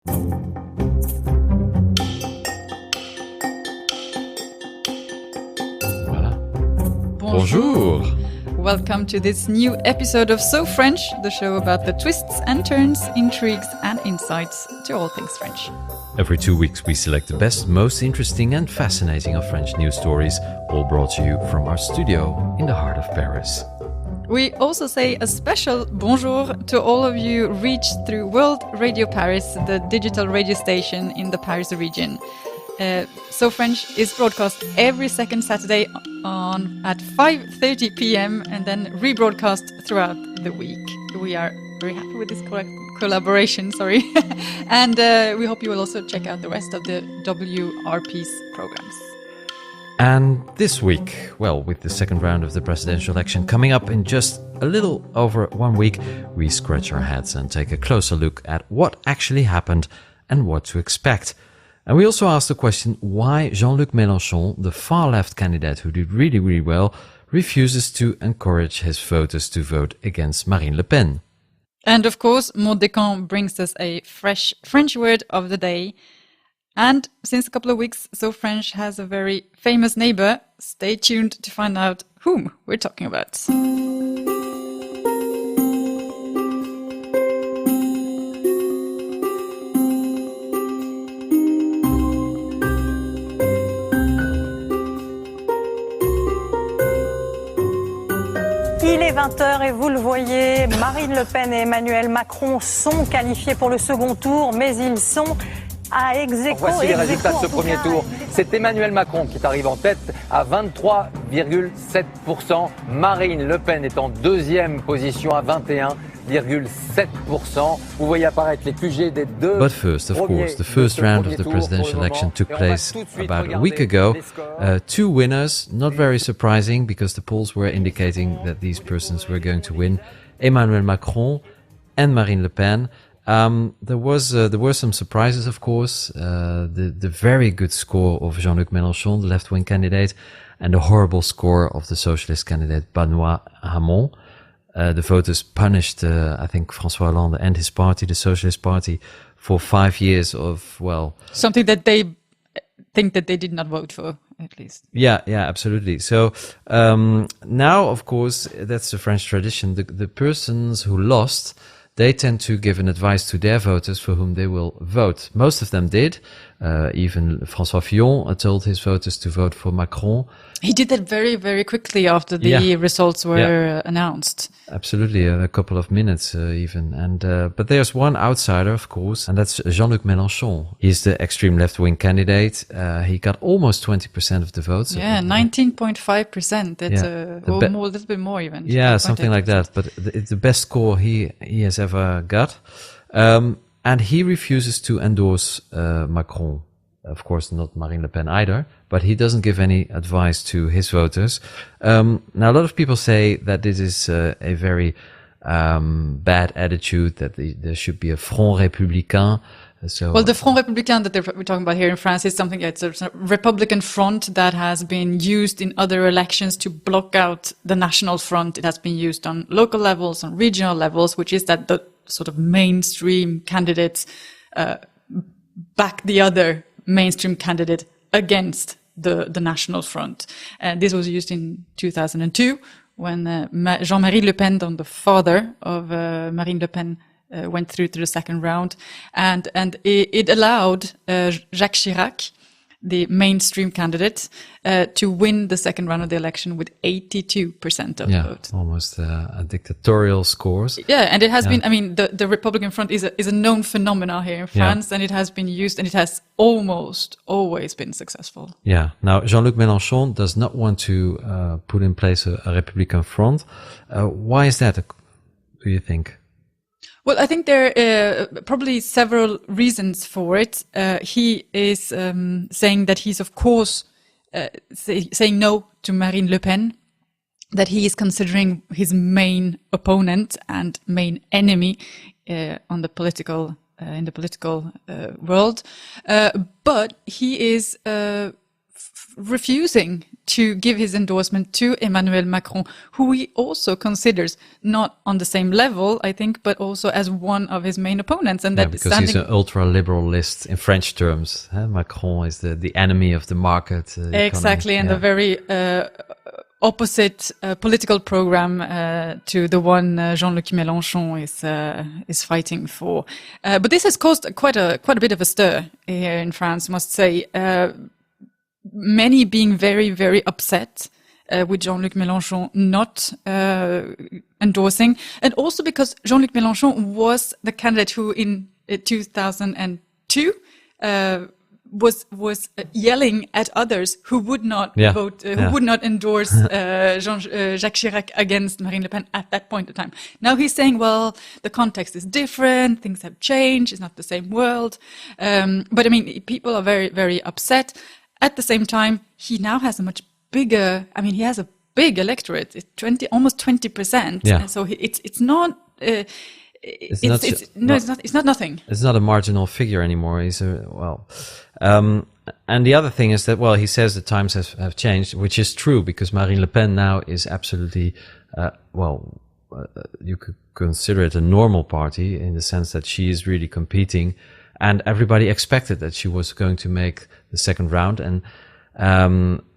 Voilà. Bonjour. Welcome to this new episode of So French, the show about the twists and turns, intrigues and insights to all things French. Every 2 weeks we select the best, most interesting and fascinating of French news stories, all brought to you from our studio in the heart of Paris. We also say a special bonjour to all of you reached through World Radio Paris, the digital radio station in the Paris region. So French is broadcast every second Saturday at 5:30 p.m. and then rebroadcast throughout the week. We are very happy with this collaboration, and we hope you will also check out the rest of the WRP's programs. And this week, well, with the second round of the presidential election coming up in just a little over 1 week, we scratch our heads and take a closer look at what actually happened and what to expect. And we also asked the question why Jean-Luc Mélenchon, the far-left candidate who did really, really well, refuses to encourage his voters to vote against Marine Le Pen. And of course, Descamps brings us a fresh French word of the day. And since a couple of weeks, So French has a very famous neighbour. Stay tuned to find out whom we're talking about. Il est 20h et vous le voyez, Marine Le Pen et Emmanuel Macron sont qualifiés pour le second tour, mais ils sont à ex-aequo. Voici les résultats de ce premier tour. C'est Emmanuel Macron qui arrive en tête à 23,7%. Marine Le Pen est en deuxième position à 21,7%. Vous voyez apparaître les QG des deux. But first, of course, the first round of the presidential election took place about a week ago. Two winners, not very surprising because the polls were indicating that these persons were going to win. Emmanuel Macron and Marine Le Pen. There were some surprises, of course. The very good score of Jean-Luc Mélenchon, the left-wing candidate, and the horrible score of the socialist candidate Benoît Hamon. The voters punished, I think, François Hollande and his party, the Socialist Party, for 5 years of, well... something that they think that they did not vote for, at least. Yeah, absolutely. So now, of course, that's the French tradition. The persons who lost, they tend to give an advice to their voters for whom they will vote. Most of them did. Even François Fillon told his voters to vote for Macron. He did that very, very quickly after the results were announced. Absolutely, a couple of minutes even. And but there's one outsider, of course, and that's Jean-Luc Mélenchon. He's the extreme left-wing candidate. He got almost 20% of the votes. Yeah, 19.5%. That's a little bit more even. Yeah, something like that. But it's the best score he has ever got. And he refuses to endorse Macron. Of course, not Marine Le Pen either, but he doesn't give any advice to his voters. Now, a lot of people say that this is a very bad attitude, that there should be a Front Républicain. Well, the Front Républicain that we're talking about here in France is something that's a Republican front that has been used in other elections to block out the National Front. It has been used on local levels, on regional levels, which is that the sort of mainstream candidates back the other mainstream candidate against the National Front. And this was used in 2002 when Jean-Marie Le Pen, the father of Marine Le Pen, went through to the second round, and it allowed Jacques Chirac, the mainstream candidate, to win the second round of the election with 82% of the vote. Almost a dictatorial scores. Yeah, and it has been, I mean, the Republican Front is a known phenomenon here in France, and it has been used, and it has almost always been successful. Yeah. Now, Jean-Luc Mélenchon does not want to put in place a Republican Front. Why is that, do you think? Well, I think there are probably several reasons for it. He is saying that he's, of course, saying no to Marine Le Pen, that he is considering his main opponent and main enemy on the political in the political world. But he is refusing to give his endorsement to Emmanuel Macron, who he also considers not on the same level, I think, but also as one of his main opponents. And that because he's an ultra-liberalist in French terms. Macron is the enemy of the market. Exactly, and the very opposite political program to the one Jean-Luc Mélenchon is fighting for. But this has caused quite a bit of a stir here in France, must say. Many being very, very upset with Jean-Luc Mélenchon not endorsing, and also because Jean-Luc Mélenchon was the candidate who in 2002 was yelling at others who would not vote, who would not endorse Jacques Chirac against Marine Le Pen at that point in time. Now he's saying, well, the context is different, things have changed, it's not the same world. But I mean, people are very, very upset. At the same time, he now has a much bigger, I mean, he has a big electorate, it's almost 20%. Yeah. So it's not, it's not nothing. It's not a marginal figure anymore. And the other thing is that, well, he says the times have changed, which is true, because Marine Le Pen now is absolutely, you could consider it a normal party in the sense that she is really competing, and everybody expected that she was going to make the second round. And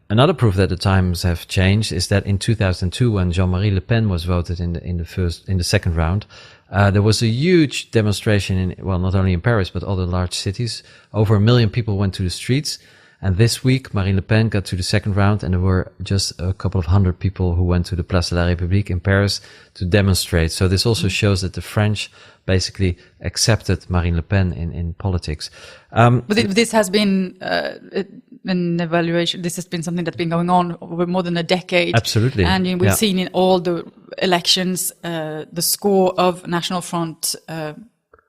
another proof that the times have changed is that in 2002, when Jean-Marie Le Pen was voted in the second round, there was a huge demonstration not only in Paris, but other large cities. Over 1 million people went to the streets. And this week, Marine Le Pen got to the second round, and there were just a couple of hundred people who went to the Place de la République in Paris to demonstrate. So this also shows that the French basically accepted Marine Le Pen in politics. But this has been an evaluation. This has been something that's been going on over more than a decade. Absolutely. And we've seen in all the elections the score of National Front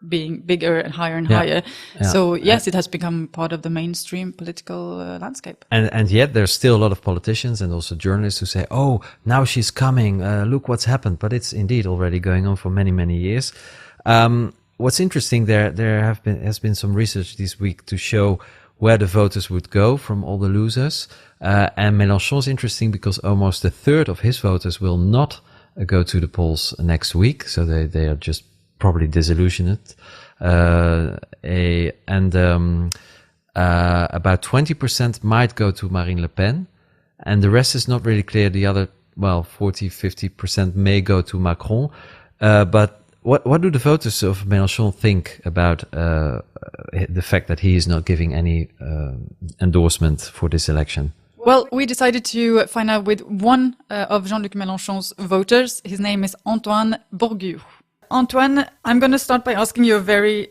being bigger and higher and higher. Yeah. So yes, it has become part of the mainstream political landscape. And yet there's still a lot of politicians and also journalists who say, oh, now she's coming, look what's happened. But it's indeed already going on for many, many years. What's interesting, there has been some research this week to show where the voters would go from all the losers. And Mélenchon's interesting because almost a third of his voters will not go to the polls next week. So they are just probably disillusioned. About 20% might go to Marine Le Pen, and the rest is not really clear. The other, 40-50% may go to Macron. But what do the voters of Mélenchon think about the fact that he is not giving any endorsement for this election? Well, we decided to find out with one of Jean-Luc Mélenchon's voters. His name is Antoine Bourgu. Antoine, I'm going to start by asking you a very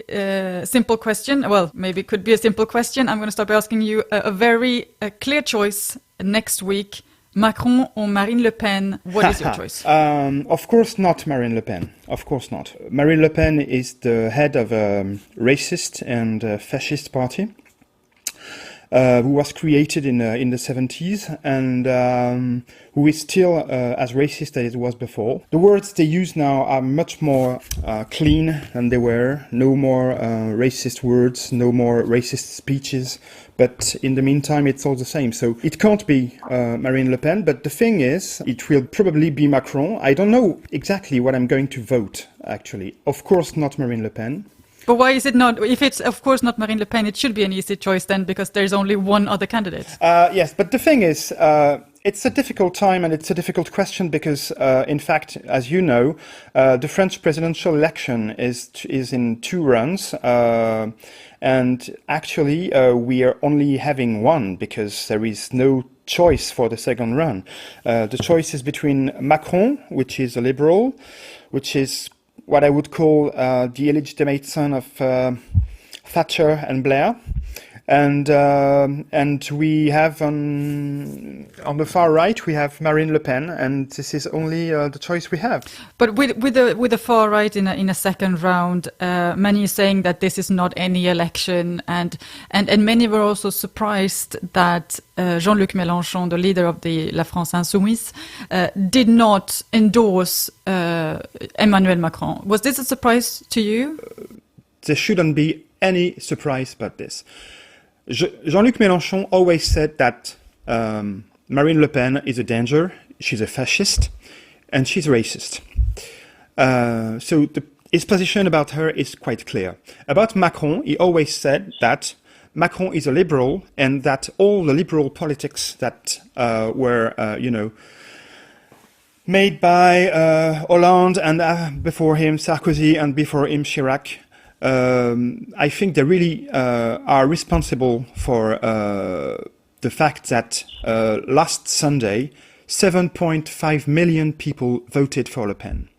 simple question. Well, maybe it could be a simple question. I'm going to start by asking you a very clear choice next week. Macron or Marine Le Pen, what is your choice? Of course not Marine Le Pen. Of course not. Marine Le Pen is the head of a racist and fascist party who was created in the 70s and who is still as racist as it was before. The words they use now are much more clean than they were. No more racist words, no more racist speeches. But in the meantime, it's all the same. So it can't be Marine Le Pen. But the thing is, it will probably be Macron. I don't know exactly what I'm going to vote, actually. Of course, not Marine Le Pen. But why is it not? If it's, of course, not Marine Le Pen, it should be an easy choice then, because there's only one other candidate. Yes, but the thing is, it's a difficult time and it's a difficult question because, in fact, as you know, the French presidential election is in 2 runs. And actually, we are only having one because there is no choice for the second run. The choice is between Macron, which is a liberal, which is what I would call the illegitimate son of Thatcher and Blair, and we have on the far right we have Marine Le Pen, and this is only the choice we have. But with the far right in a second round, many are saying that this is not any election, and many were also surprised that Jean-Luc Mélenchon, the leader of the La France Insoumise, did not endorse Emmanuel Macron. Was this a surprise to you? There shouldn't be any surprise about this. Jean-Luc Mélenchon always said that Marine Le Pen is a danger, she's a fascist, and she's racist. So his position about her is quite clear. About Macron, he always said that Macron is a liberal and that all the liberal politics that were, made by Hollande and before him Sarkozy and before him Chirac, I think they really are responsible for the fact that last Sunday 7.5 million people voted for Le Pen.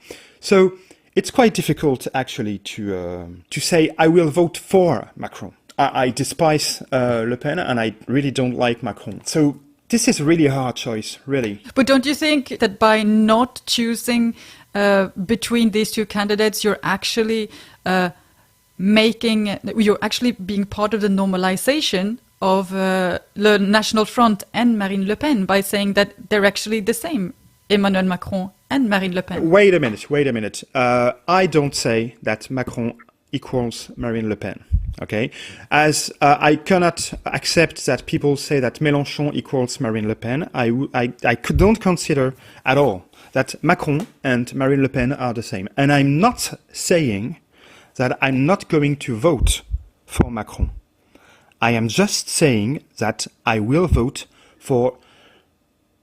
So it's quite difficult actually to say I will vote for Macron. I despise Le Pen and I really don't like Macron. So this is really a hard choice, really. But don't you think that by not choosing between these two candidates, you're actually being part of the normalization of the National Front and Marine Le Pen by saying that they're actually the same, Emmanuel Macron and Marine Le Pen? Wait a minute. I don't say that Macron equals Marine Le Pen. Okay, as I cannot accept that people say that Mélenchon equals Marine Le Pen. I don't consider at all that Macron and Marine Le Pen are the same. And I'm not saying that I'm not going to vote for Macron. I am just saying that I will vote for,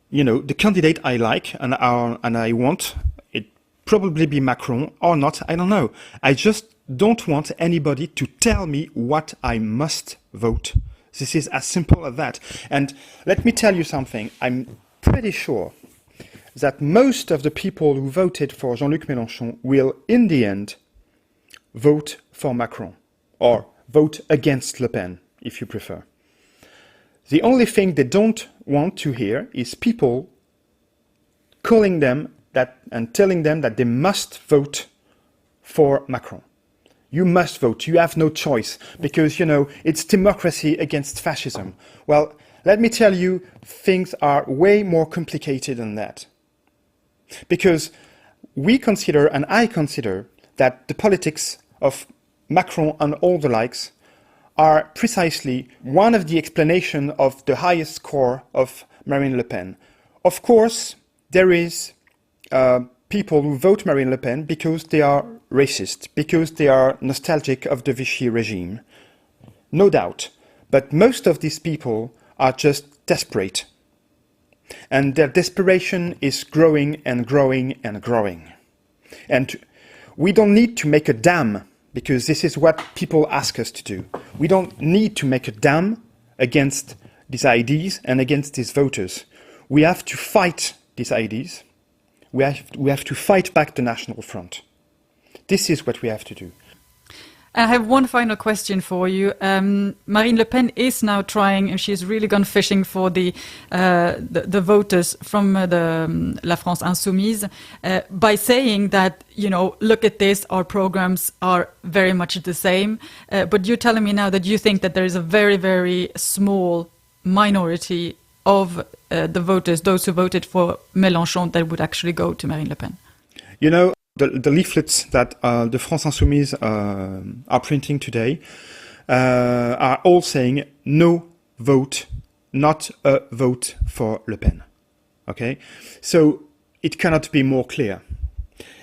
the candidate I like and I want. It probably be Macron or not. I don't know. I just don't want anybody to tell me what I must vote. This is as simple as that. And let me tell you something. I'm pretty sure that most of the people who voted for Jean-Luc Mélenchon will, in the end, vote for Macron or vote against Le Pen, if you prefer. The only thing they don't want to hear is people calling them that and telling them that they must vote for Macron. You must vote. You have no choice because, it's democracy against fascism. Well, let me tell you, things are way more complicated than that. Because we consider, and I consider, that the politics of Macron and all the likes are precisely one of the explanations of the highest score of Marine Le Pen. Of course, there is people who vote Marine Le Pen because they are racist, because they are nostalgic of the Vichy regime. No doubt. But most of these people are just desperate. And their desperation is growing and growing and growing. And we don't need to make a dam, because this is what people ask us to do. We don't need to make a dam against these ideas and against these voters. We have to fight these ideas. We have to fight back the National Front. This is what we have to do. I have one final question for you. Marine Le Pen is now trying, and she's really gone fishing for the voters from the La France Insoumise by saying that, look at this, our programs are very much the same. But you're telling me now that you think that there is a very, very small minority of the voters, those who voted for Mélenchon, that would actually go to Marine Le Pen. The leaflets that the France Insoumise are printing today are all saying no vote, not a vote for Le Pen. Okay? So it cannot be more clear.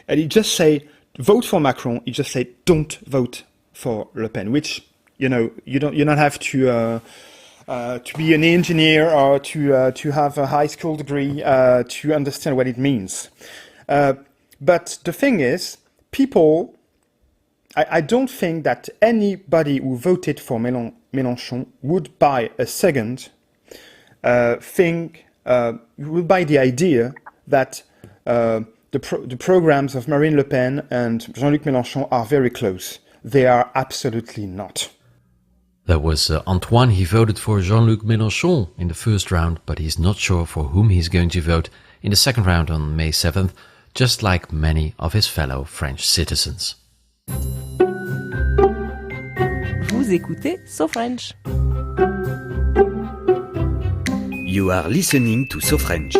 And it just say vote for Macron, it just say don't vote for Le Pen, which, you don't have to be an engineer or to have a high school degree to understand what it means. But the thing is, people, I don't think that anybody who voted for Mélenchon would buy a second would buy the idea that the programs of Marine Le Pen and Jean-Luc Mélenchon are very close. They are absolutely not. That was Antoine. He voted for Jean-Luc Mélenchon in the first round, but he's not sure for whom he's going to vote in the second round on May 7th. Just like many of his fellow French citizens. Vous écoutez So French. You are listening to So French.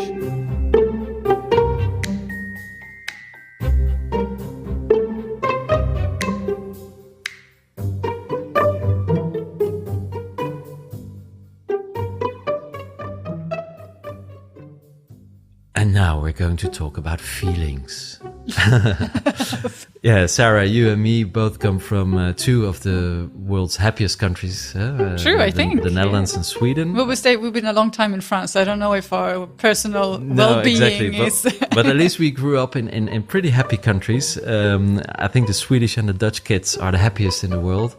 And now we're going to talk about feelings. Yeah, Sarah, you and me both come from two of the world's happiest countries. True, I think. The Netherlands and Sweden. Well, we've been a long time in France. I don't know if our personal well-being is... But at least we grew up in pretty happy countries. I think the Swedish and the Dutch kids are the happiest in the world.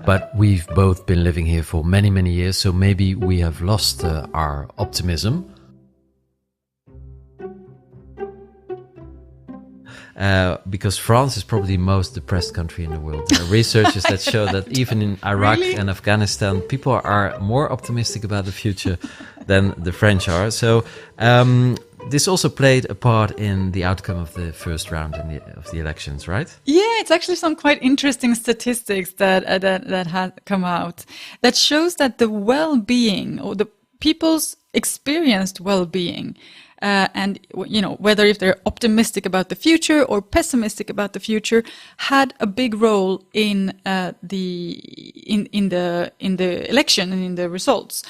But we've both been living here for many, many years. So maybe we have lost our optimism. Because France is probably the most depressed country in the world. There are researches that show that even in Iraq and Afghanistan, people are more optimistic about the future than the French are. So this also played a part in the outcome of the first round of the elections, right? Yeah, it's actually some quite interesting statistics that had come out that shows that the well-being or the people's experienced well-being and whether if they're optimistic about the future or pessimistic about the future had a big role in the election and in the results,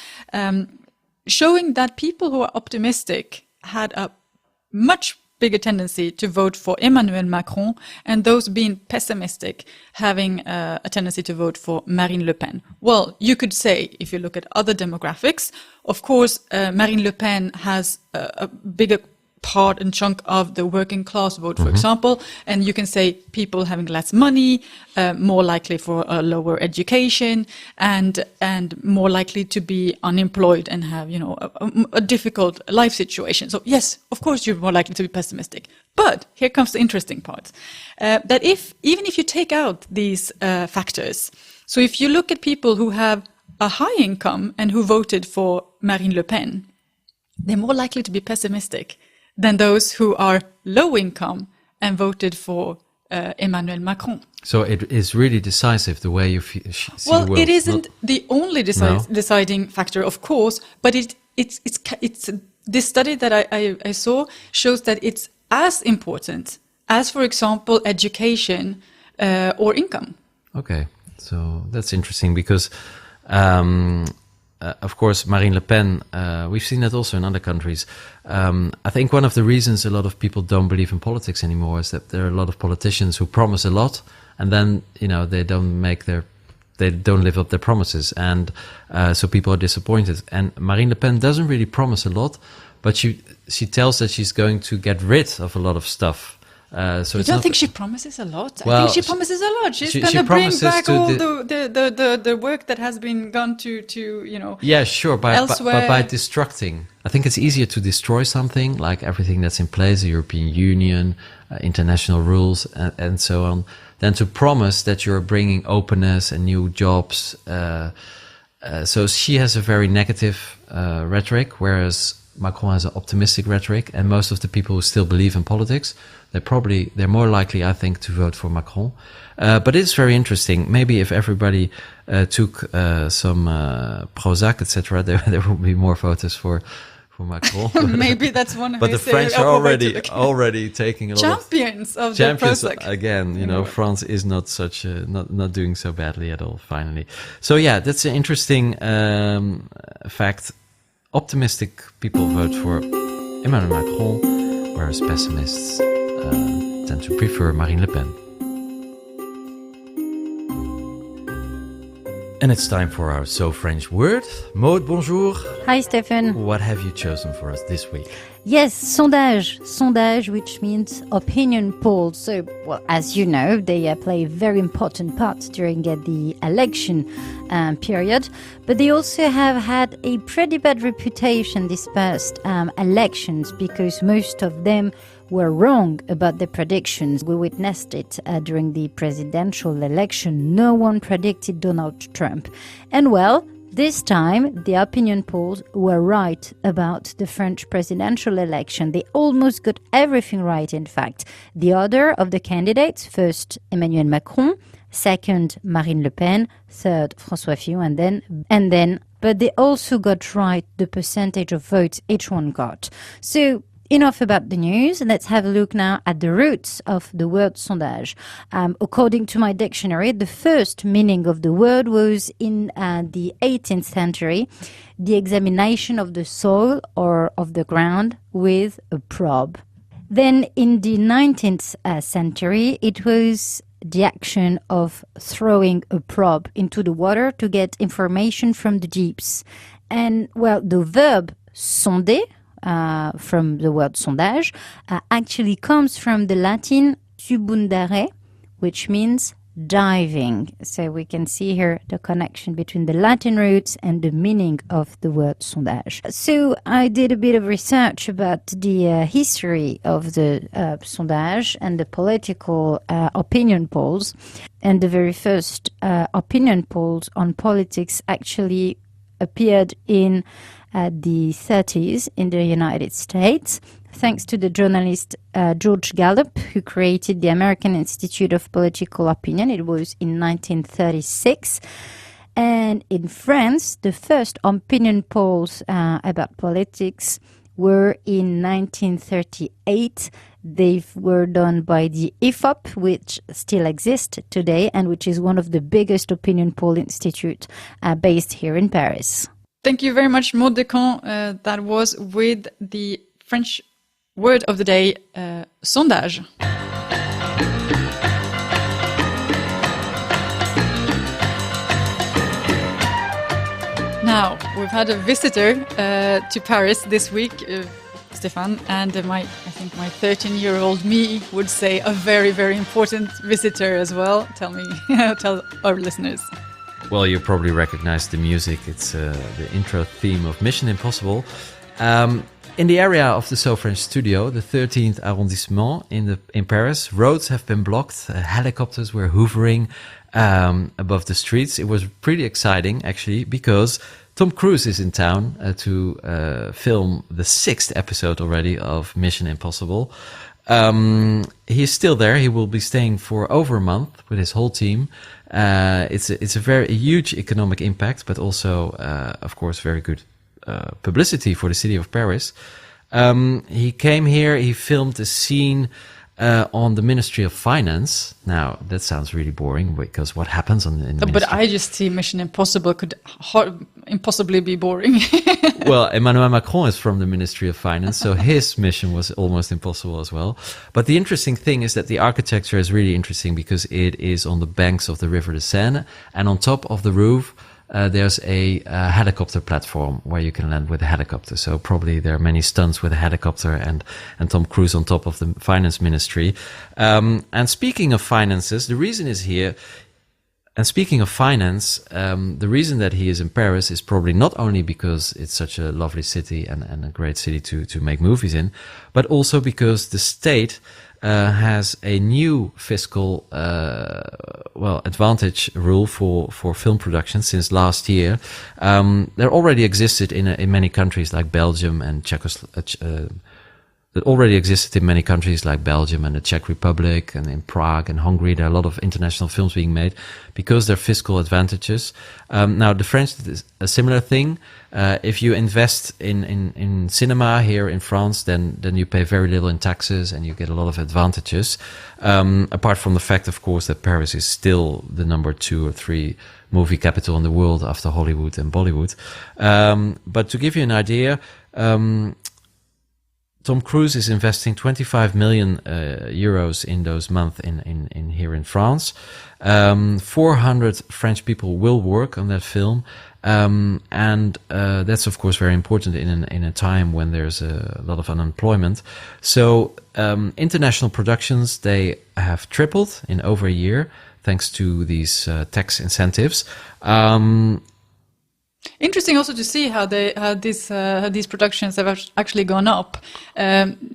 showing that people who are optimistic had a much bigger tendency to vote for Emmanuel Macron, and those being pessimistic having a tendency to vote for Marine Le Pen. Well, you could say, if you look at other demographics, of course, Marine Le Pen has a bigger part and chunk of the working class vote, for example, and you can say people having less money, more likely for a lower education, and more likely to be unemployed and have a difficult life situation. So yes, of course, you're more likely to be pessimistic. But here comes the interesting part: that even if you take out these factors, so if you look at people who have a high income and who voted for Marine Le Pen, they're more likely to be pessimistic than those who are low income and voted for Emmanuel Macron. So it is really decisive the way you see the world. Well, it isn't the only deciding factor, of course, but it's this study that I saw shows that it's as important as, for example, education or income. Okay, so that's interesting because of course, Marine Le Pen, we've seen that also in other countries. I think one of the reasons a lot of people don't believe in politics anymore is that there are a lot of politicians who promise a lot and then, they don't live up their promises. And so people are disappointed. And Marine Le Pen doesn't really promise a lot, but she tells that she's going to get rid of a lot of stuff. So you don't think she promises a lot? I think she promises a lot. She's going to bring back all the work that has been gone to Yeah, sure. Elsewhere. But by destructing, I think it's easier to destroy something like everything that's in place, the European Union, international rules, and so on, than to promise that you're bringing openness and new jobs. So she has a very negative rhetoric, whereas Macron has an optimistic rhetoric, and most of the people who still believe in politics, they're more likely, I think, to vote for Macron. But it's very interesting. Maybe if everybody took some Prozac, etc., there would be more voters for Macron. Maybe that's one of but his... the French are already taking a champions lot of the Prozac. Again, France is not not doing so badly at all, finally. So yeah, that's an interesting fact. Optimistic people vote for Emmanuel Macron, whereas pessimists tend to prefer Marine Le Pen. And it's time for our So French word. Maud, bonjour. Hi, Stefan. What have you chosen for us this week? Yes, sondage, which means opinion polls. So, well, as you know, they play a very important part during the election period. But they also have had a pretty bad reputation these past elections because most of them were wrong about the predictions. We witnessed it during the presidential election. No one predicted Donald Trump. And well, this time, the opinion polls were right about the French presidential election. They almost got everything right, in fact. The order of the candidates, first Emmanuel Macron, second Marine Le Pen, third François Fillon, and then, but they also got right the percentage of votes each one got. So enough about the news. Let's have a look now at the roots of the word sondage. According to my dictionary, the first meaning of the word was in the 18th century, the examination of the soil or of the ground with a probe. Then in the 19th century, it was the action of throwing a probe into the water to get information from the deeps. And, well, the verb sonder, from the word sondage, actually comes from the Latin tubundare, which means diving. So we can see here the connection between the Latin roots and the meaning of the word sondage. So I did a bit of research about the history of the sondage and the political opinion polls. And the very first opinion polls on politics actually appeared in the 30s in the United States, thanks to the journalist George Gallup, who created the American Institute of Political Opinion. It was in 1936. And in France, the first opinion polls about politics were in 1938. They were done by the IFOP, which still exists today and which is one of the biggest opinion poll institutes based here in Paris. Thank you very much, Maud Descamps. That was with the French word of the day, sondage. Now, we've had a visitor to Paris this week, Stefan, and I think my 13-year-old me would say a very, very important visitor as well. Tell our listeners. Well, you probably recognize the music. It's the intro theme of Mission Impossible. In the area of the So French studio, the 13th arrondissement in Paris, roads have been blocked. Helicopters were hovering above the streets. It was pretty exciting, actually, because Tom Cruise is in town to film the 6th episode already of Mission Impossible. He's still there. He will be staying for over a month with his whole team. It's a very huge economic impact, but also, of course, very good publicity for the city of Paris. He came here. He filmed a scene on the Ministry of Finance. Now, that sounds really boring because what happens in the Ministry? But I just see Mission Impossible could impossibly be boring. Well, Emmanuel Macron is from the Ministry of Finance, so his mission was almost impossible as well. But the interesting thing is that the architecture is really interesting because it is on the banks of the River de Seine, and on top of the roof, there's a helicopter platform where you can land with a helicopter. So probably there are many stunts with a helicopter and Tom Cruise on top of the finance ministry. And speaking of finances, the reason is here. And speaking of finance, the reason that he is in Paris is probably not only because it's such a lovely city and a great city to make movies in, but also because the state has a new fiscal advantage rule for film production since last year. There already existed in many countries like Belgium and that already existed in many countries like Belgium and the Czech Republic and in Prague and Hungary. There are a lot of international films being made because they're fiscal advantages. Now, the French did a similar thing. If you invest in cinema here in France, then you pay very little in taxes and you get a lot of advantages. Apart from the fact, of course, that Paris is still the number 2 or 3 movie capital in the world after Hollywood and Bollywood. But to give you an idea, Tom Cruise is investing 25 million euros in those months in here in France. 400 French people will work on that film. And that's of course very important in a time when there's a lot of unemployment. So international productions, they have tripled in over a year thanks to these tax incentives. Interesting also to see how these productions have actually gone up,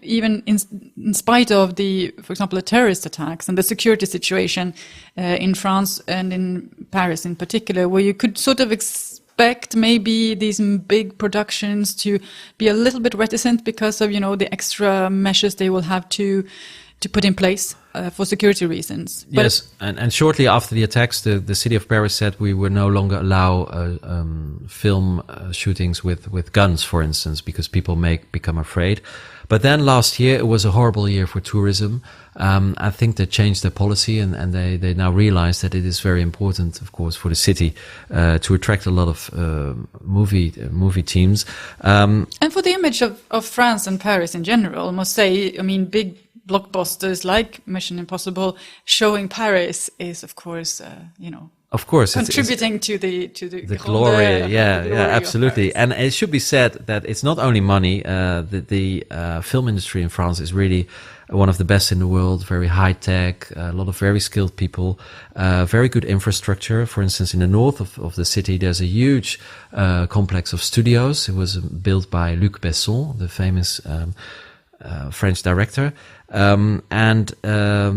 even in spite of for example, the terrorist attacks and the security situation in France and in Paris in particular, where you could sort of expect maybe these big productions to be a little bit reticent because of the extra measures they will have to to put in place for security reasons. Yes, and shortly after the attacks, the city of Paris said we would no longer allow film shootings with guns, for instance, because people may become afraid. But then last year, it was a horrible year for tourism. I think they changed their policy and they now realize that it is very important, of course, for the city to attract a lot of movie teams. And for the image of France and Paris in general, I must say, I mean, big blockbusters like Mission Impossible showing Paris is, of course, of course, contributing to the glory. Absolutely. And it should be said that it's not only money. The film industry in France is really one of the best in the world. Very high tech, a lot of very skilled people, very good infrastructure. For instance, in the north of the city, there's a huge complex of studios. It was built by Luc Besson, the famous French director.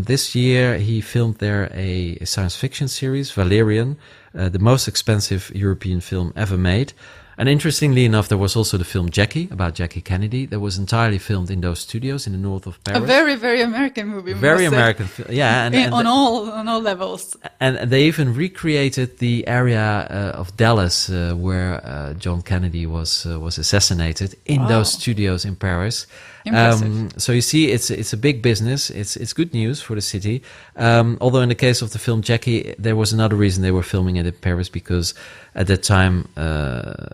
This year he filmed there a science fiction series, Valerian, the most expensive European film ever made. And interestingly enough, there was also the film Jackie, about Jackie Kennedy, that was entirely filmed in those studios in the north of Paris. A very, very American movie. Very American, yeah. And on all levels. And they even recreated the area of Dallas where John Kennedy was assassinated in those studios in Paris. So you see, it's a big business. It's good news for the city. Although in the case of the film Jackie, there was another reason they were filming it in Paris, because at that time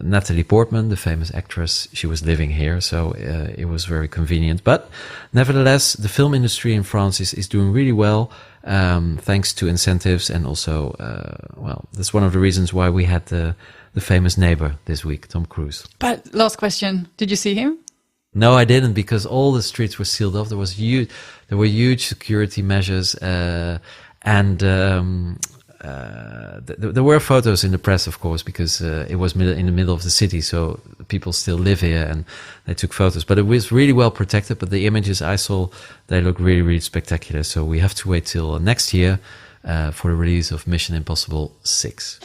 Natalie Portman, the famous actress, she was living here, so it was very convenient. But nevertheless, the film industry in France is doing really well, thanks to incentives, and also that's one of the reasons why we had the famous neighbour this week, Tom Cruise. But last question, did you see him? No, I didn't, because all the streets were sealed off. There were huge security measures, and there were photos in the press, of course, because it was in the middle of the city, so people still live here, and they took photos. But it was really well protected. But the images I saw, they look really, really spectacular. So we have to wait till next year for the release of Mission Impossible 6.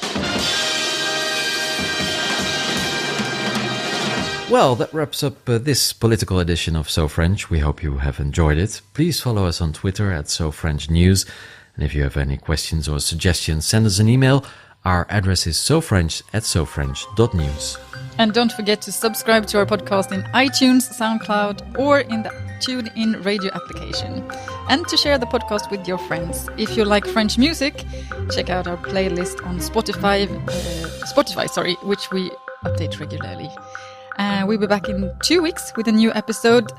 Well, that wraps up this political edition of So French. We hope you have enjoyed it. Please follow us on Twitter at So French News. And if you have any questions or suggestions, send us an email. Our address is sofrench@sofrench.news. And don't forget to subscribe to our podcast in iTunes, SoundCloud, or in the TuneIn radio application. And to share the podcast with your friends. If you like French music, check out our playlist on Spotify, which we update regularly. We'll be back in 2 weeks with a new episode.